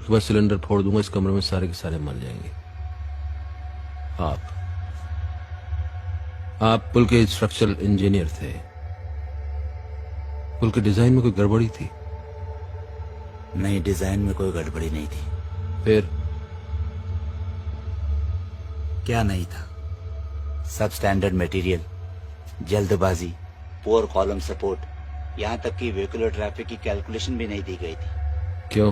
उसके बाद सिलेंडर फोड़ दूंगा, इस कमरे में सारे के सारे मर जाएंगे। आप पुल के स्ट्रक्चरल इंजीनियर थे। पुल के डिजाइन में कोई गड़बड़ी थी? नहीं, डिजाइन में कोई गड़बड़ी नहीं थी। फिर क्या नहीं था? सब स्टैंडर्ड मटेरियल, जल्दबाजी, पोर कॉलम सपोर्ट, यहाँ तक कि व्हीकुलर ट्रैफिक की कैलकुलेशन भी नहीं दी गई थी। क्यों?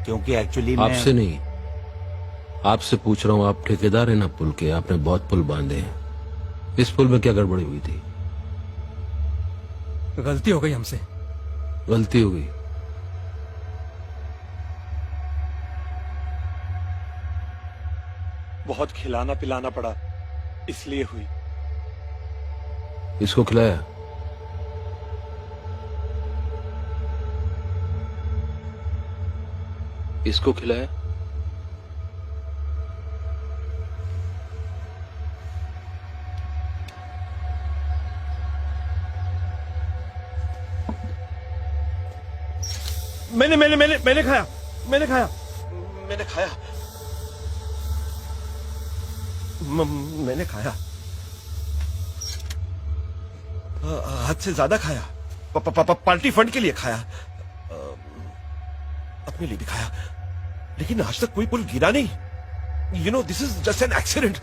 क्योंकि एक्चुअली आपसे नहीं, आपसे पूछ रहा हूं। आप ठेकेदार हैं ना पुल के, आपने बहुत पुल बांधे हैं। इस पुल में क्या गड़बड़ी हुई थी? गलती हो गई हमसे। गलती हो गई? बहुत खिलाना पिलाना पड़ा, इसलिए हुई। इसको खिलाया? इसको खिलाया? मैंने खाया। मैंने खाया। मैंने खाया। हद से ज्यादा खाया। पार्टी फंड के लिए खाया, अपने लिए भी खाया, लेकिन आज तक कोई पुल गिरा नहीं। You know, this is just an accident.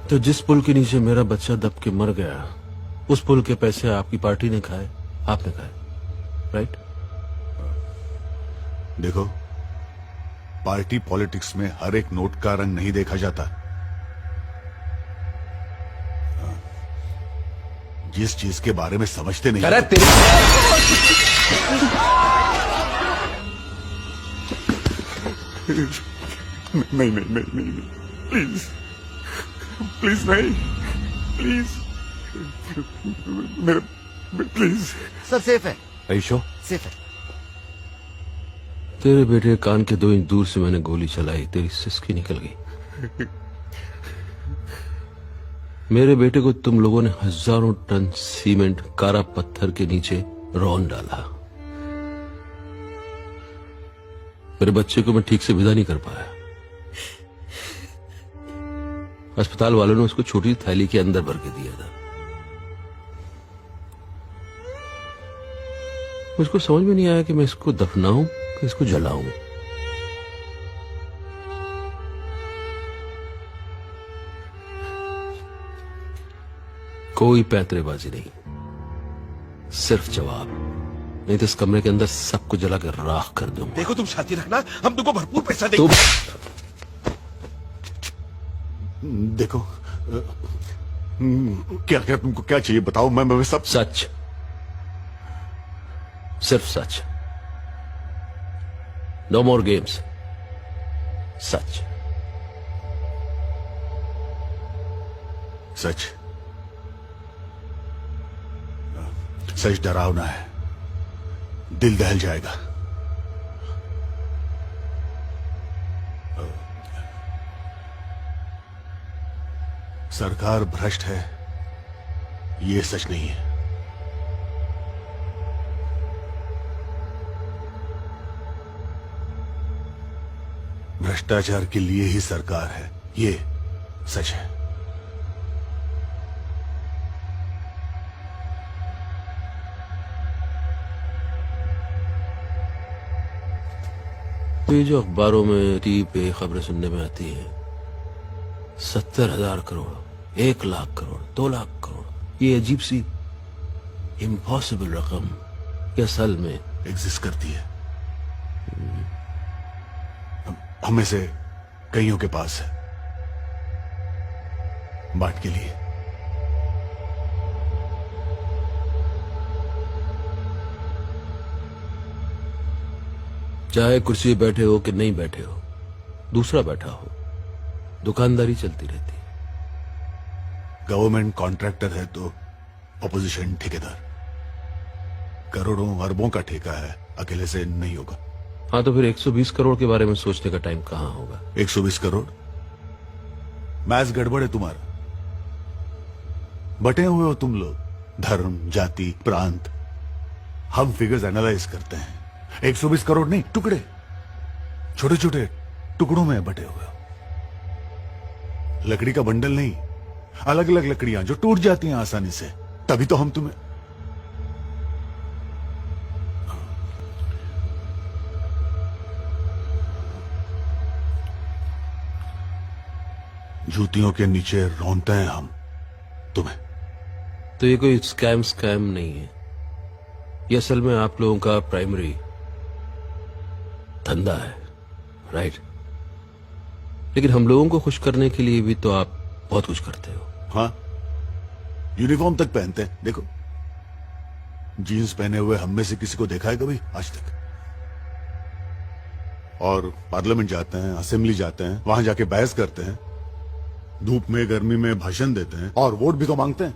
तो जिस पुल के नीचे मेरा बच्चा दब के मर गया, उस पुल के पैसे आपकी पार्टी ने खाए, आपने खाए, राइट? देखो, पार्टी पॉलिटिक्स में हर एक नोट का रंग नहीं देखा जाता। जिस चीज के बारे में समझते नहीं। अरे तेरी नहीं, प्लीज प्लीज नहीं, प्लीज मेरे, प्लीज। सब सेफ है। ऐशो, सेफ है। तेरे बेटे कान के 2 इंच दूर से मैंने गोली चलाई, तेरी सिसकी निकल गई। मेरे बेटे को तुम लोगों ने हजारों टन सीमेंट कारा पत्थर के नीचे रौन डाला। मेरे बच्चे को मैं ठीक से विदा नहीं कर पाया। अस्पताल वालों ने उसको छोटी थैली के अंदर भर के दिया था। मुझको समझ में नहीं आया कि मैं इसको दफनाऊं कि इसको जलाऊं। कोई पैंतरेबाजी नहीं, सिर्फ जवाब, नहीं तो इस कमरे के अंदर सबको जला कर राख कर दूंगा। देखो, तुम शांति रखना, हम तुमको भरपूर पैसा देंगे। देखो, क्या क्या तुमको क्या चाहिए बताओ, मैं सब। सच, सिर्फ सच। नो मोर गेम्स, सच। सच। सच डरावना है, दिल दहल जाएगा। सरकार भ्रष्ट है, ये सच नहीं है। भ्रष्टाचार के लिए ही सरकार है, ये सच है। तो ये जो अखबारों में टीवी पे खबरें सुनने में आती है, 70,000 करोड़, 1 लाख करोड़, 2 लाख करोड़, ये अजीब सी इम्पॉसिबल रकम ये असल में एग्जिस्ट करती है। हमें से कईयों के पास है, बांट के लिए। चाहे कुर्सी पे बैठे हो कि नहीं बैठे हो, दूसरा बैठा हो, दुकानदारी चलती रहती है। गवर्नमेंट कॉन्ट्रैक्टर है तो ऑपोजिशन ठेकेदार। करोड़ों अरबों का ठेका है, अकेले से नहीं होगा। हाँ, तो फिर 120 करोड़ के बारे में सोचने का टाइम कहाँ होगा? 120 करोड़? मैथ्स गड़बड़ है तुम्हारा। बटे हुए हो तुम लोग, धर्म, जाति, प्रांत। हम फिगर्स एनालाइज करते हैं। 120 करोड़ नहीं, टुकड़े, छोटे छोटे टुकड़ों में बटे हुए हो। लकड़ी का बंडल नहीं, अलग अलग लकड़ियां जो टूट जाती हैं आसानी से। तभी तो हम तुम्हें जूतियों के नीचे रौंदते हैं हम तुम्हें। तो ये कोई स्कैम नहीं है, ये असल में आप लोगों का प्राइमरी धंधा है, राइट? लेकिन हम लोगों को खुश करने के लिए भी तो आप बहुत कुछ करते हो। हाँ, यूनिफॉर्म तक पहनते हैं। देखो, जीन्स पहने हुए हम में से किसी को देखा है कभी आज तक? और पार्लियामेंट जाते हैं, असेंबली जाते हैं, वहां जाके बहस करते हैं, धूप में गर्मी में भाषण देते हैं, और वोट भी तो मांगते हैं।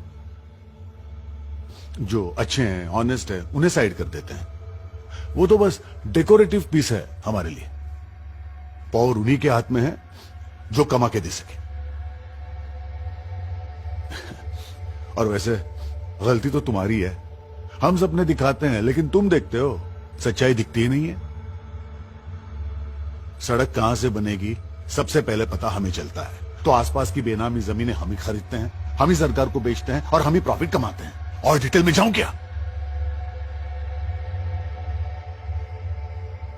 जो अच्छे हैं, ऑनेस्ट है, उन्हें साइड कर देते हैं। वो तो बस डेकोरेटिव पीस है हमारे लिए। पावर उन्हीं के हाथ में है जो कमा के दे सके। और वैसे गलती तो तुम्हारी है। हम सपने दिखाते हैं लेकिन तुम देखते हो, सच्चाई दिखती ही नहीं है। सड़क कहां से बनेगी सबसे पहले पता हमें चलता है, तो आसपास की बेनामी जमीनें हम ही खरीदते हैं, हम ही सरकार को बेचते हैं और हम ही प्रॉफिट कमाते हैं। और डिटेल में जाऊं क्या?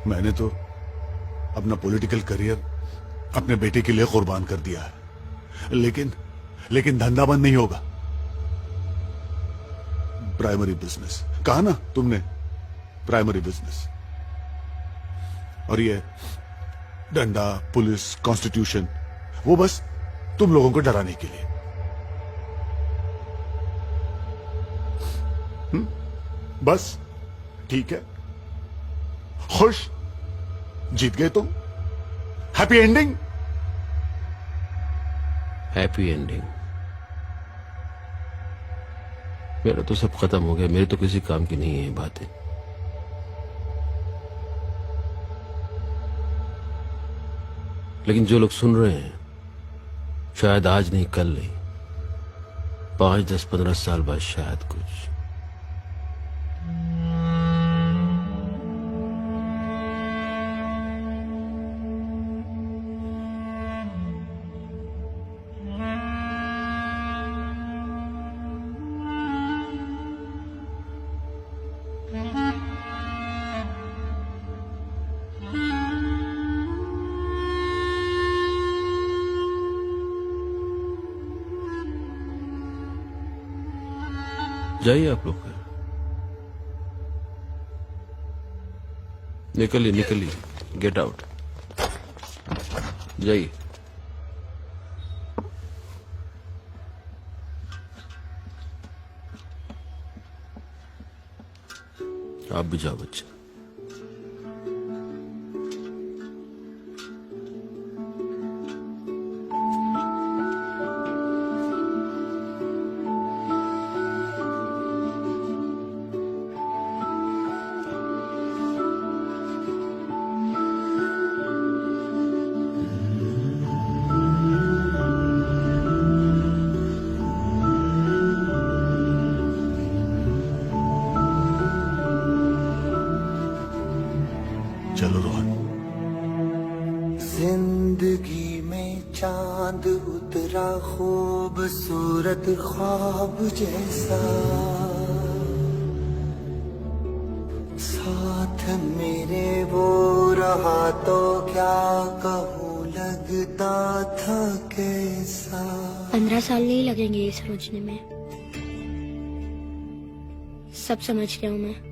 मैंने तो अपना पॉलिटिकल करियर अपने बेटे के लिए कुर्बान कर दिया है, लेकिन धंधा बंद नहीं होगा। प्राइमरी बिजनेस कहा ना तुमने, प्राइमरी बिजनेस। और ये डंडा, पुलिस, कॉन्स्टिट्यूशन, वो बस तुम लोगों को डराने के लिए। बस ठीक है, खुश, जीत गए तुम। Happy ending. Happy ending? मेरा तो सब खत्म हो गया, मेरे तो किसी काम की नहीं है ये बातें। लेकिन जो लोग सुन रहे हैं, शायद आज नहीं कल नहीं, 5, 10, 15 साल बाद शायद कुछ। जाइए आप लोग, निकलिए, गेट आउट, जाइए। आप भी जाओ बच्चे। चलो रोहन। जिंदगी में चांद उतरा खूबसूरत ख्वाब जैसा, साथ मेरे वो रहा तो क्या कहूँ, लगता था कैसा। 15 साल नहीं लगेंगे ये समझने में, सब समझ गया हूँ मैं।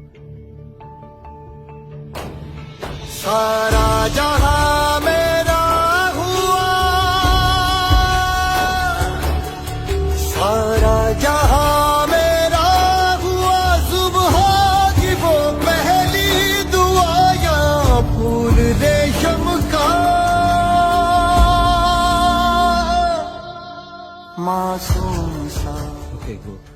सारा जहां मेरा हुआ, सारा जहां मेरा हुआ, सुबह की वो पहली दुआ या फूल रेशम का मासूम सा। Okay, go.